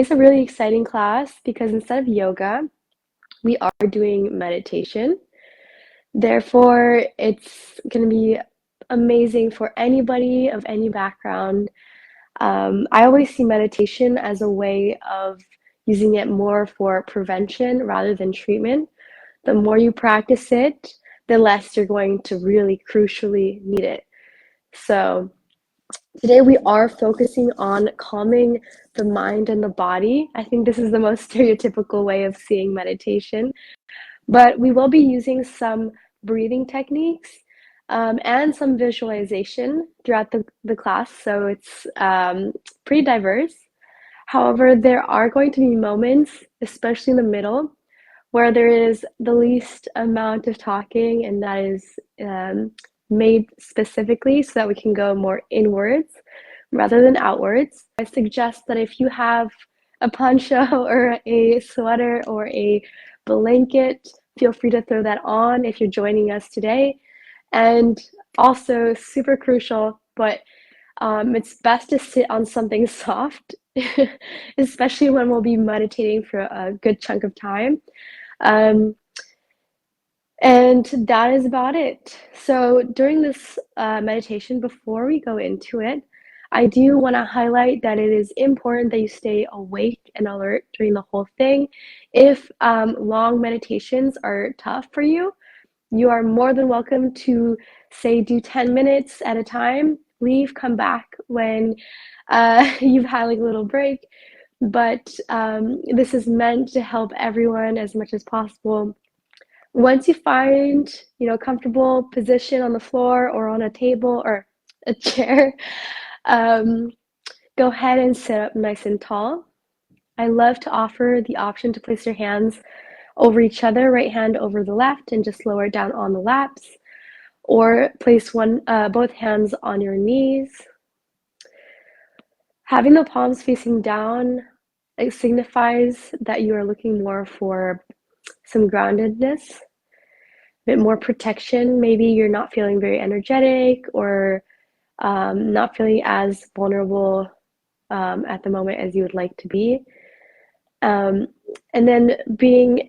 Today's a really exciting class because instead of yoga, we are doing meditation. Therefore, it's going to be amazing for anybody of any background. I always see meditation as a way of using it more for prevention rather than treatment. The more you practice it, the less you're going to really crucially need it. So today we are focusing on calming the mind and the body. I think this is the most stereotypical way of seeing meditation, but we will be using some breathing techniques and some visualization throughout the class, so it's pretty diverse. However, there are going to be moments, especially in the middle, where there is the least amount of talking, and that is made specifically so that we can go more inwards rather than outwards. I suggest that if you have a poncho or a sweater or a blanket, feel free to throw that on if you're joining us today. And also, super crucial, but it's best to sit on something soft, especially when we'll be meditating for a good chunk of time. Um, and that is about it. So during this meditation, before we go into it, I do want to highlight that it is important that you stay awake and alert during the whole thing. If long meditations are tough for you, you are more than welcome to, say, do 10 minutes at a time, leave, come back when you've had like a little break. But this is meant to help everyone as much as possible. Once you find, a comfortable position on the floor or on a table or a chair, um, go ahead and sit up nice and tall. I love to offer the option to place your hands over each other, right hand over the left, and just lower it down on the laps, or place both hands on your knees. Having the palms facing down, it signifies that you are looking more for some groundedness, a bit more protection. Maybe you're not feeling very energetic or not feeling as vulnerable at the moment as you would like to be. And then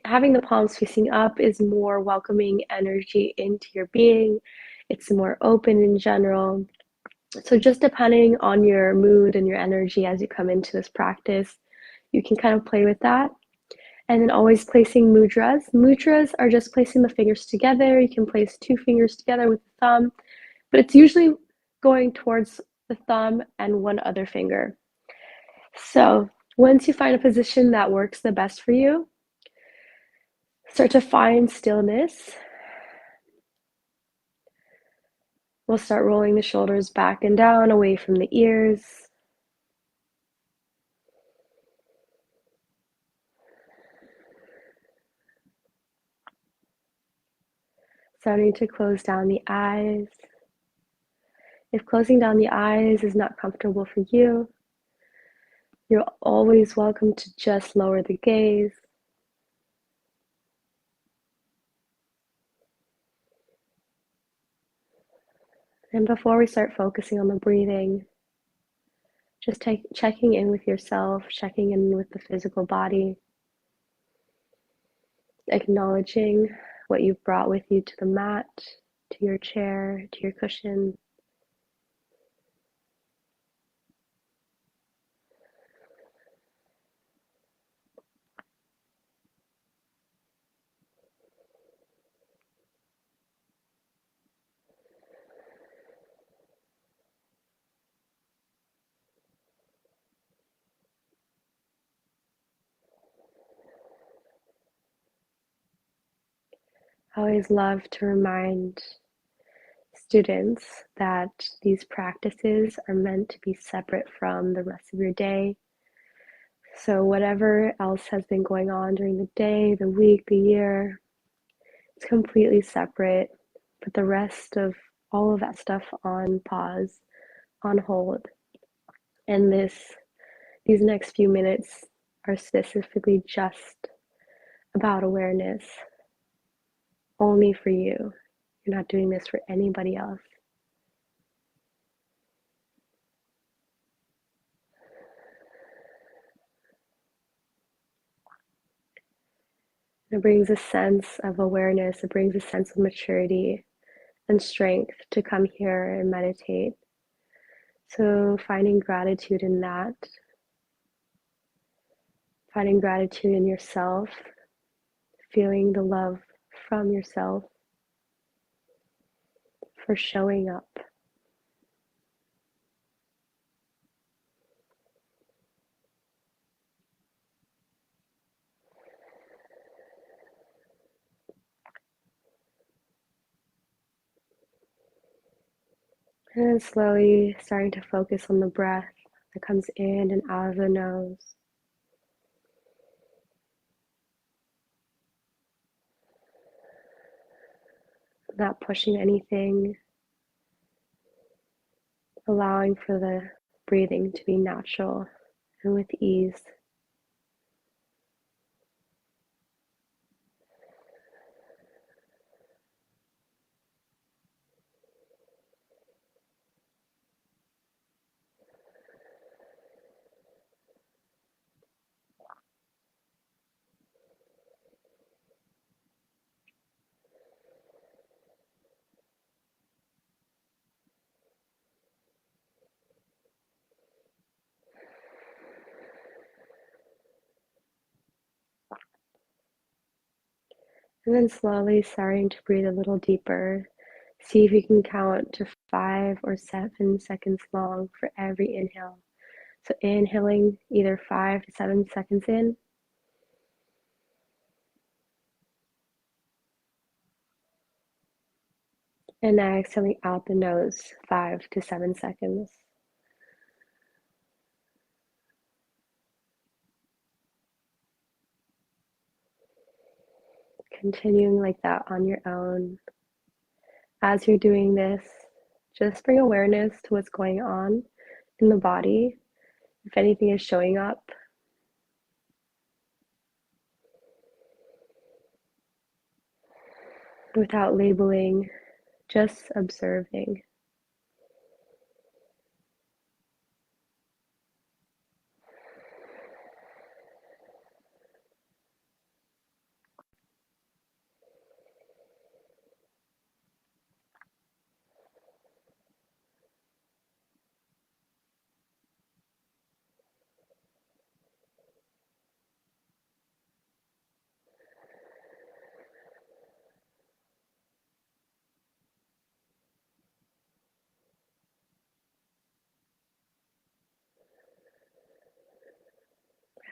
having the palms facing up is more welcoming energy into your being. It's more open in general. So just depending on your mood and your energy as you come into this practice, you can kind of play with that. And then always placing mudras. Mudras are just placing the fingers together. You can place 2 fingers together with the thumb, but it's usually going towards the thumb and one other finger. So once you find a position that works the best for you, start to find stillness. We'll start rolling the shoulders back and down, away from the ears. Starting to close down the eyes. If closing down the eyes is not comfortable for you, you're always welcome to just lower the gaze. And before we start focusing on the breathing, just checking in with yourself, checking in with the physical body, acknowledging what you've brought with you to the mat, to your chair, to your cushion. I always love to remind students that these practices are meant to be separate from the rest of your day. So whatever else has been going on during the day, the week, the year, it's completely separate. Put the rest of all of that stuff on pause, on hold. And these next few minutes are specifically just about awareness, only for you. You're not doing this for anybody else. It brings a sense of awareness, it brings a sense of maturity and strength to come here and meditate. So finding gratitude in that, finding gratitude in yourself, feeling the love from yourself for showing up. And then slowly starting to focus on the breath that comes in and out of the nose. Not pushing anything, allowing for the breathing to be natural and with ease. And then slowly starting to breathe a little deeper. See if you can count to 5 or 7 seconds long for every inhale. So inhaling either 5 to 7 seconds in, and exhaling out the nose 5 to 7 seconds. Continuing like that on your own. As you're doing this, just bring awareness to what's going on in the body. If anything is showing up, without labeling, just observing.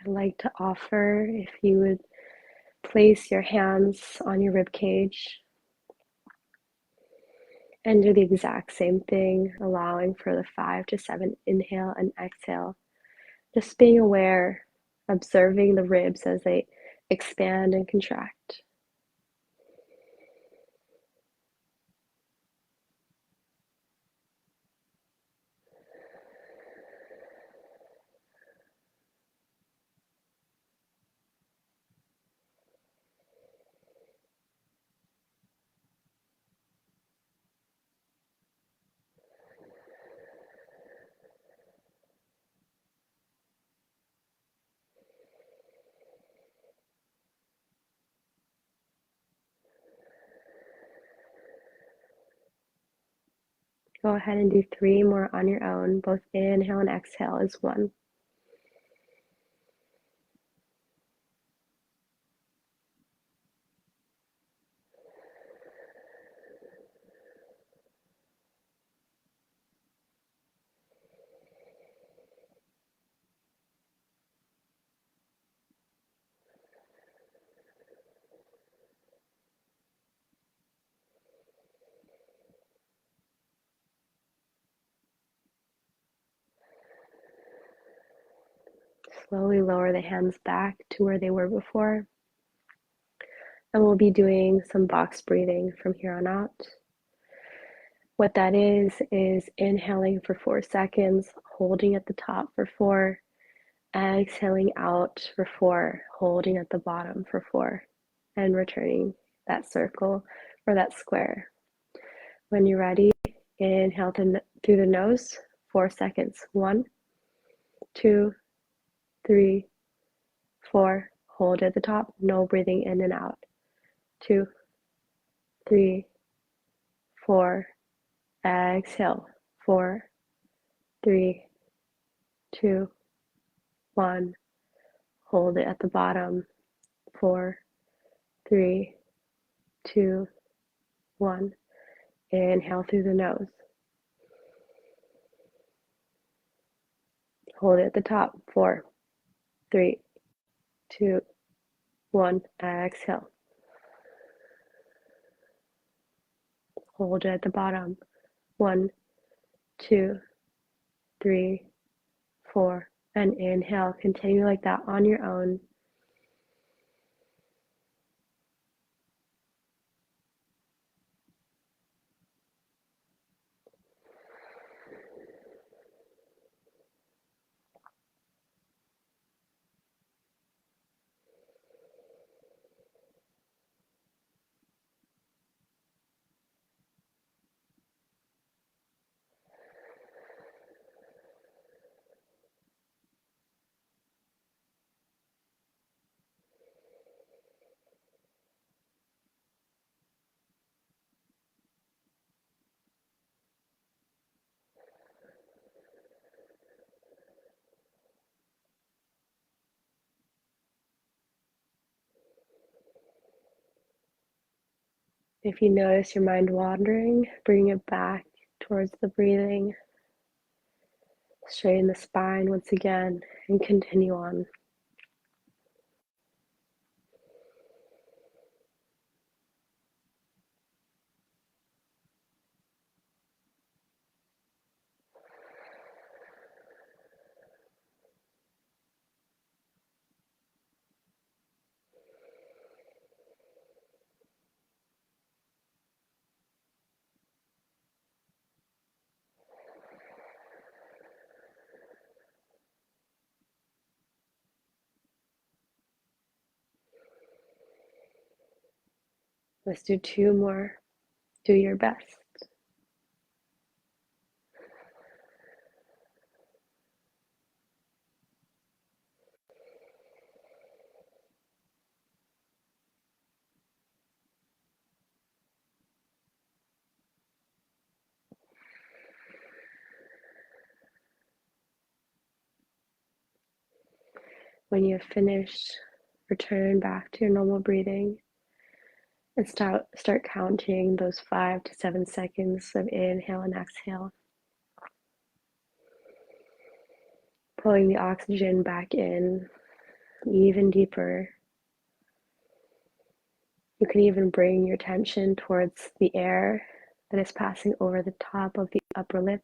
I'd like to offer if you would place your hands on your rib cage and do the exact same thing, allowing for the 5 to 7 inhale and exhale. Just being aware, observing the ribs as they expand and contract. Go ahead and do 3 more on your own. Both inhale and exhale is 1. Slowly lower the hands back to where they were before. And we'll be doing some box breathing from here on out. What that is inhaling for 4 seconds, holding at the top for 4, exhaling out for 4, holding at the bottom for 4, and returning that circle or that square. When you're ready, inhale through the nose, 4 seconds. 1, 2, 3, 4. Hold at the top, no breathing in and out. 2, 3, 4. Exhale. 4, 3, 2, 1. Hold it at the bottom. 4, 3, 2, 1. Inhale through the nose. Hold it at the top. 4, 3, 2, 1. Exhale. Hold it at the bottom. 1, 2, 3, 4. And inhale. Continue like that on your own. If you notice your mind wandering, bring it back towards the breathing. Straighten the spine once again and continue on. Let's do 2 more. Do your best. When you have finished, return back to your normal breathing and start counting those 5 to 7 seconds of inhale and exhale. Pulling the oxygen back in even deeper. You can even bring your attention towards the air that is passing over the top of the upper lip.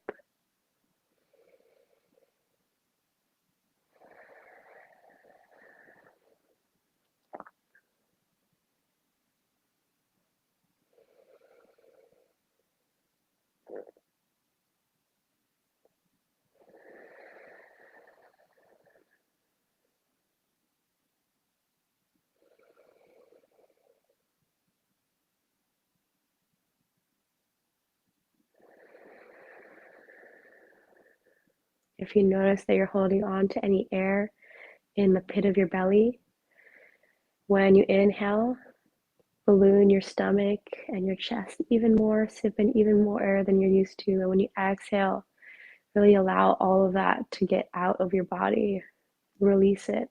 If you notice that you're holding on to any air in the pit of your belly, when you inhale, balloon your stomach and your chest even more, sip in even more air than you're used to. And when you exhale, really allow all of that to get out of your body. Release it.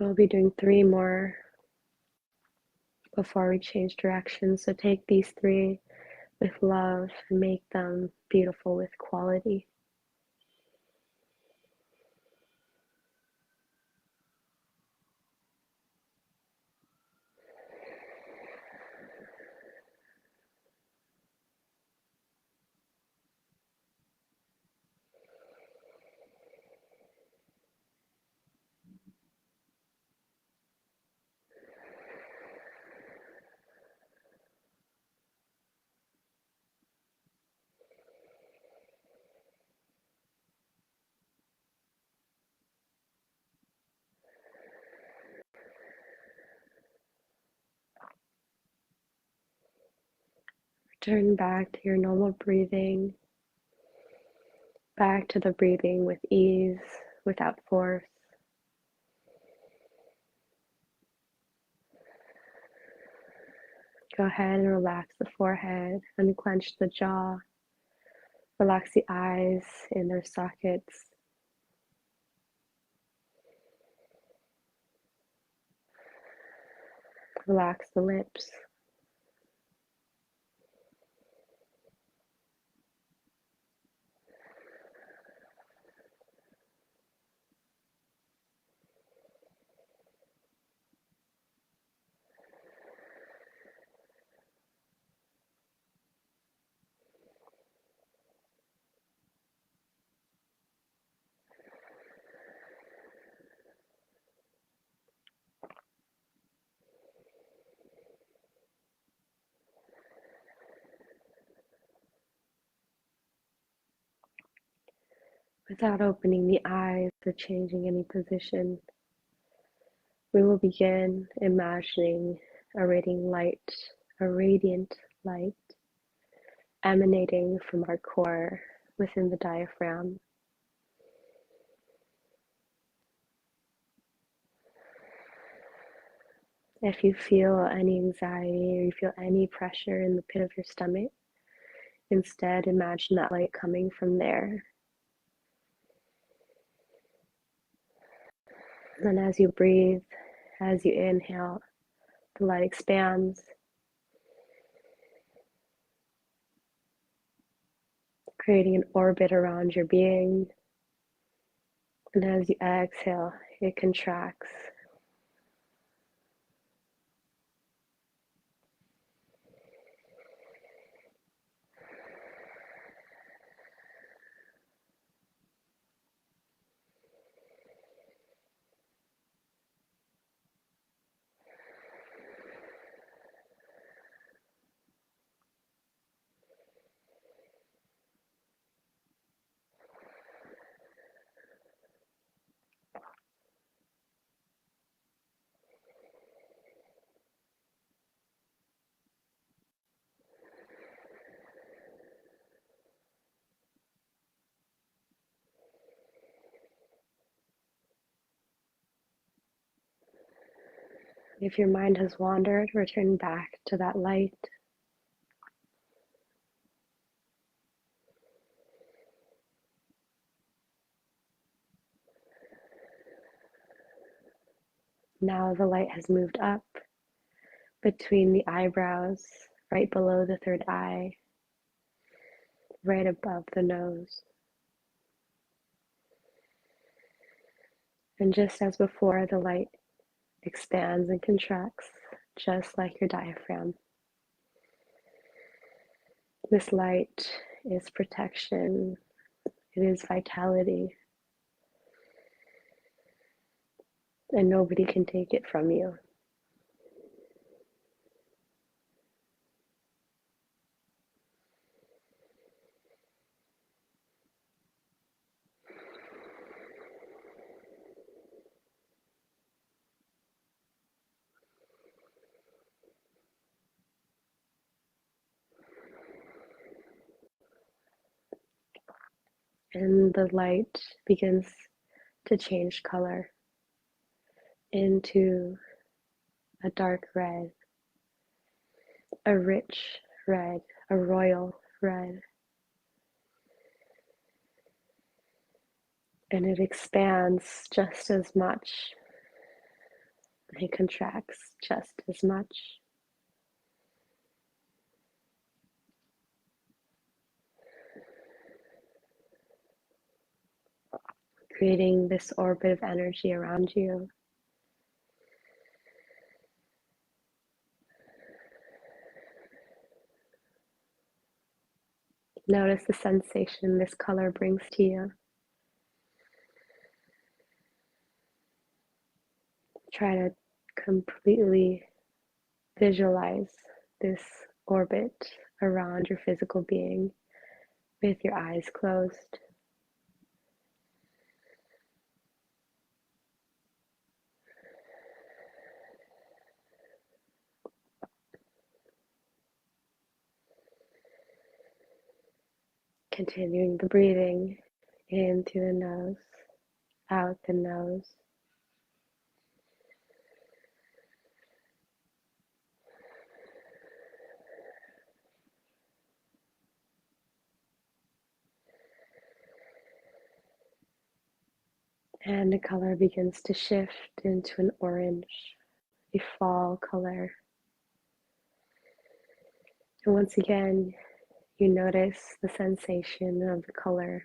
We'll be doing 3 more before we change directions. So take these 3 with love and make them beautiful with quality. Turn back to your normal breathing, back to the breathing with ease, without force. Go ahead and relax the forehead, unclench the jaw, relax the eyes in their sockets. Relax the lips. Without opening the eyes or changing any position, we will begin imagining a radiant light emanating from our core within the diaphragm. If you feel any anxiety or you feel any pressure in the pit of your stomach, instead imagine that light coming from there. And as you breathe, as you inhale, the light expands, creating an orbit around your being. And as you exhale, it contracts. If your mind has wandered, return back to that light. Now the light has moved up between the eyebrows, right below the third eye, right above the nose. And just as before, the light expands and contracts, just like your diaphragm. This light is protection, it is vitality, and nobody can take it from you. And the light begins to change color into a dark red, a rich red, a royal red. And it expands just as much. It contracts just as much. Creating this orbit of energy around you. Notice the sensation this color brings to you. Try to completely visualize this orbit around your physical being with your eyes closed. Continuing the breathing in through the nose, out the nose. And the color begins to shift into an orange, a fall color. And once again, you notice the sensation of the color.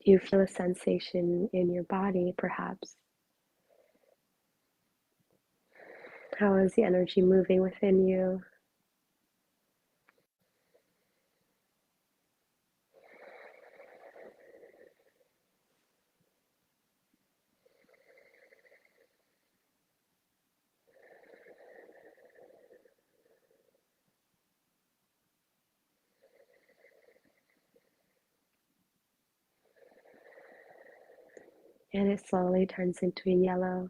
Do you feel a sensation in your body, perhaps? How is the energy moving within you? And it slowly turns into a yellow.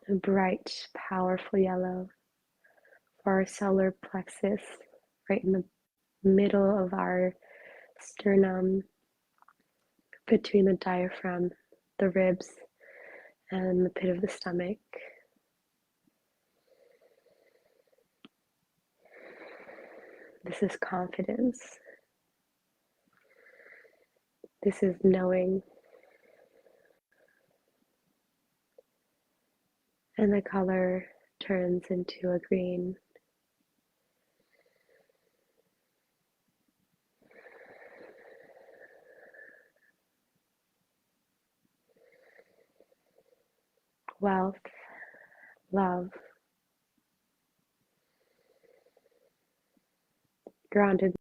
A bright, powerful yellow for our solar plexus, right in the middle of our sternum, between the diaphragm, the ribs, and the pit of the stomach. This is confidence. This is knowing. And the color turns into a green. Wealth, love, groundedness.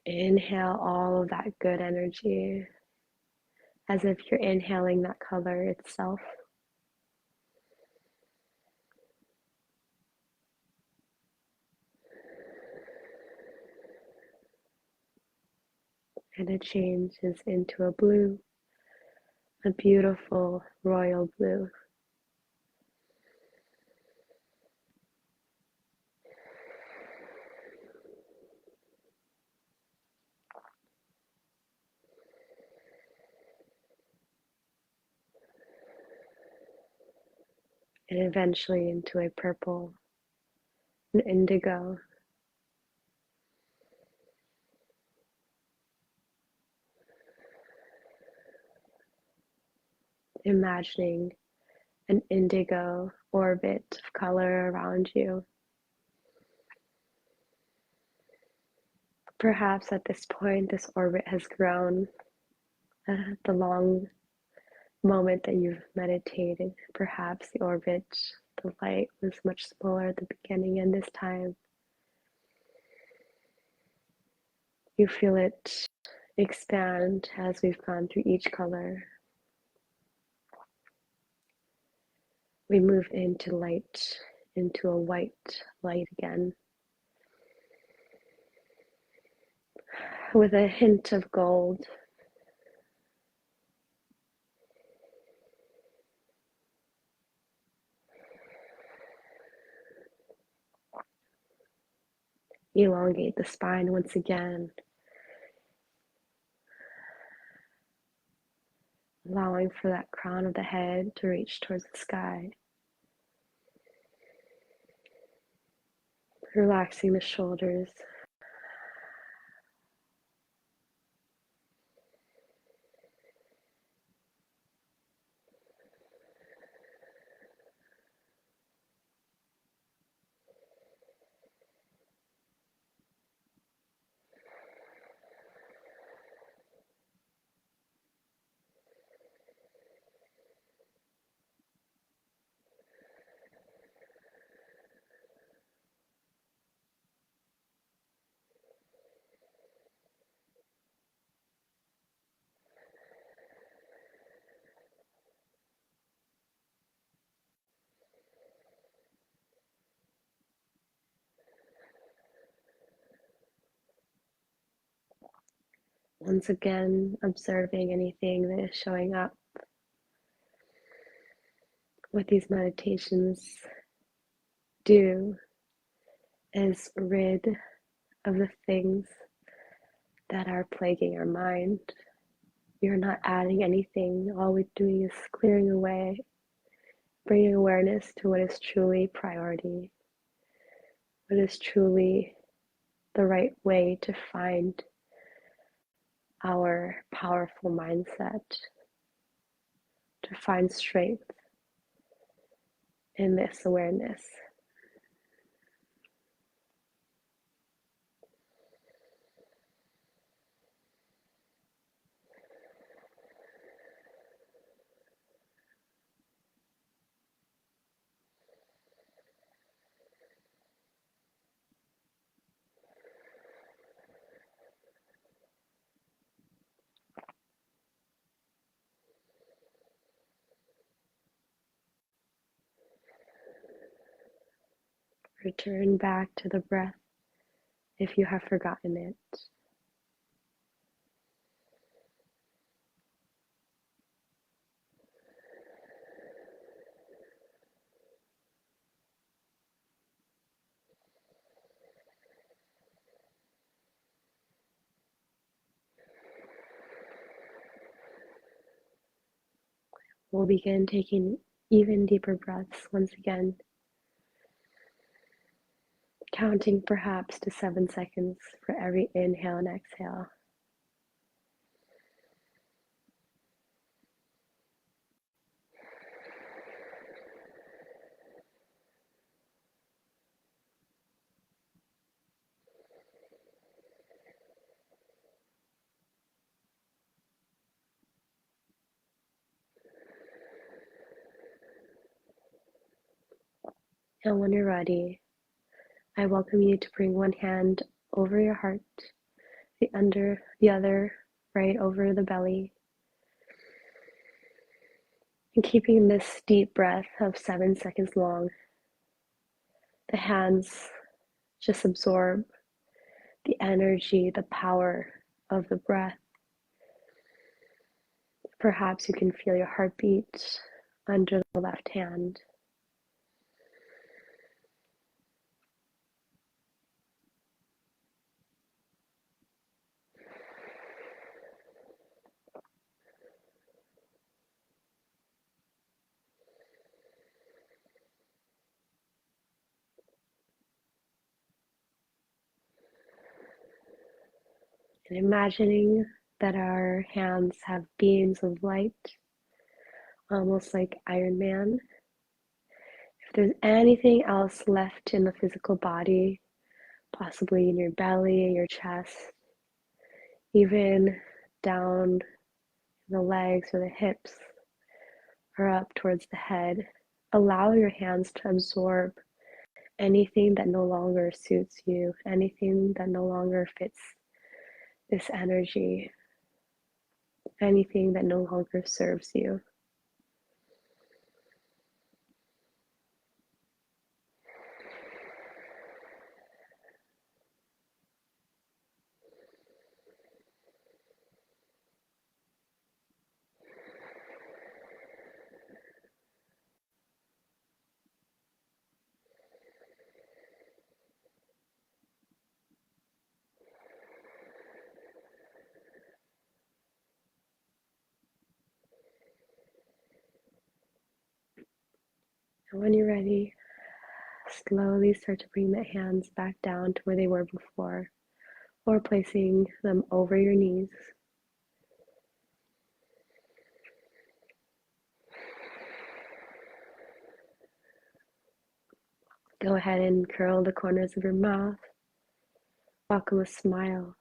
Inhale all of that good energy as if you're inhaling that color itself. And it changes into a blue, a beautiful royal blue. And eventually into a purple, an indigo. Imagining an indigo orbit of color around you. Perhaps at this point, this orbit has grown. The long moment that you've meditated, perhaps the orbit, the light was much smaller at the beginning, and this time you feel it expand as we've gone through each color. We move into light, into a white light again, with a hint of gold. Elongate the spine once again, allowing for that crown of the head to reach towards the sky. Relaxing the shoulders. Once again, observing anything that is showing up. What these meditations do is rid of the things that are plaguing our mind. You're not adding anything. All we're doing is clearing away, bringing awareness to what is truly priority, what is truly the right way to find our powerful mindset, to find strength in this awareness. Return back to the breath if you have forgotten it. We'll begin taking even deeper breaths once again, counting perhaps to 7 seconds for every inhale and exhale. And when you're ready, I welcome you to bring one hand over your heart, the other right over the belly, and keeping this deep breath of 7 seconds long. The hands just absorb the energy, the power of the breath. Perhaps you can feel your heartbeat under the left hand. And imagining that our hands have beams of light, almost like Iron Man. If there's anything else left in the physical body, possibly in your belly, your chest, even down the legs or the hips, or up towards the head, allow your hands to absorb anything that no longer suits you, anything that no longer fits this energy, anything that no longer serves you. And when you're ready, slowly start to bring the hands back down to where they were before, or placing them over your knees. Go ahead and curl the corners of your mouth. Welcome a smile.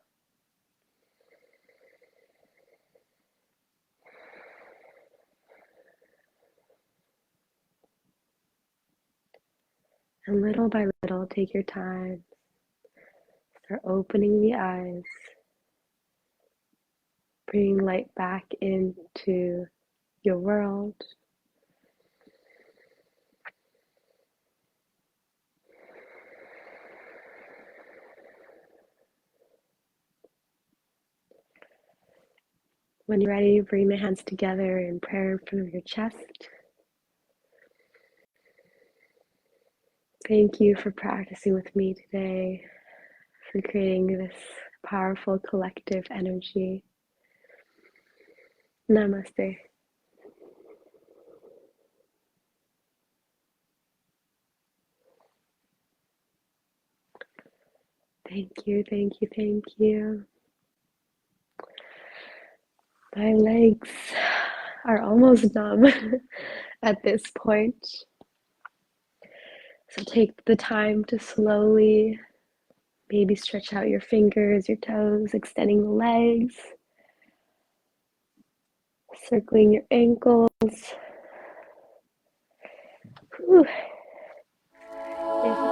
And little by little, take your time. Start opening the eyes. Bring light back into your world. When you're ready, bring the hands together in prayer in front of your chest. Thank you for practicing with me today, for creating this powerful collective energy. Namaste. Thank you, thank you, thank you. My legs are almost numb at this point. So take the time to slowly maybe stretch out your fingers, your toes, extending the legs, circling your ankles. Whew. If